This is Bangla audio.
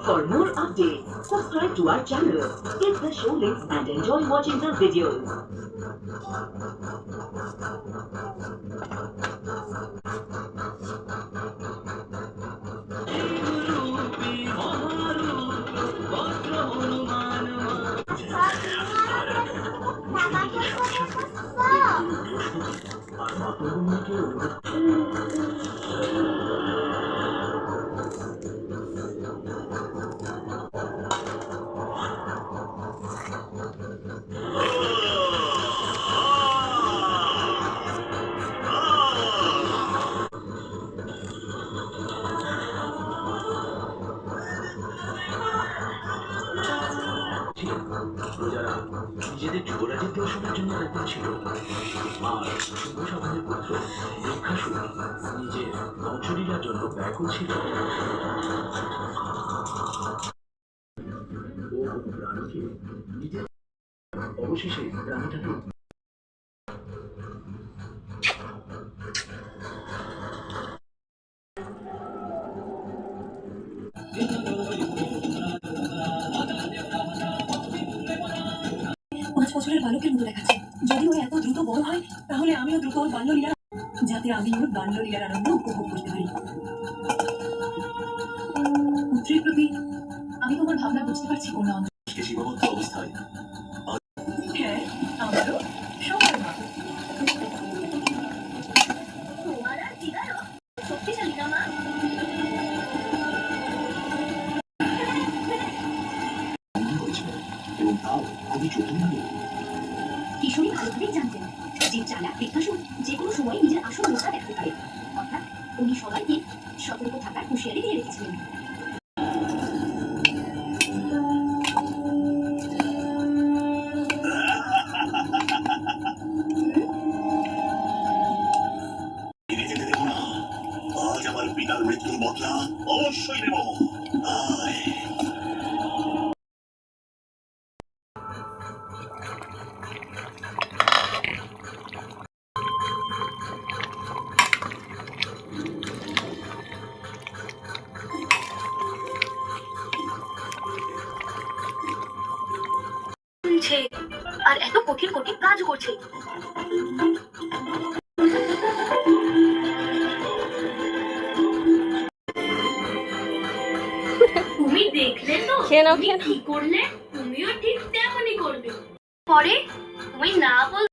For more updates, subscribe to our channel, click the show links and enjoy watching the videos. প্রজারা নিজেদের যুবরাজত্ব শোনার জন্য ব্যাকুল ছিল। আর শুভ সাধনের পুত্র দীক্ষাসুর নিজের বংশলীলার জন্য ব্যাকুল ছিল। ও প্রাণীকে নিজের অবশেষে প্রাণীটাকে বছরের বালকের মতো দেখাচ্ছে। যদি ও এত দ্রুত বড় হয় তাহলে আমিও দ্রুত ওর বাল্যলীলা, যাতে আমি ওর বাল্যলীলার আনন্দ উপভোগ করতে পারি। পুত্রের প্রতি আমি তোমার ভাবনা বুঝতে পারছি কোন সীমাবদ্ধ অবস্থায়। হ্যাঁ, আমারও সবার মা। তোমার আর দিদারও শক্তিশালী না মা? এবং তাও খুবই চতুর। কিশোরী ভালোভাবেই জানতেন যে চালাক দীক্ষাসুর যে কোনো সময় নিজের আসল অবস্থা দেখাতে পারে। অর্থাৎ উনি সবাইকে সতর্ক থাকার হুঁশিয়ারি দিয়ে রেখেছিলেন। আজ আমার পিতার মৃত্যুর বদলা অবশ্যই নেব। আর এত কঠিন কঠিন কাজ করছে। তুমি দেখলে তো কি করলে? তুমিও ঠিক তেমনই করবে। পরে তুমি না বল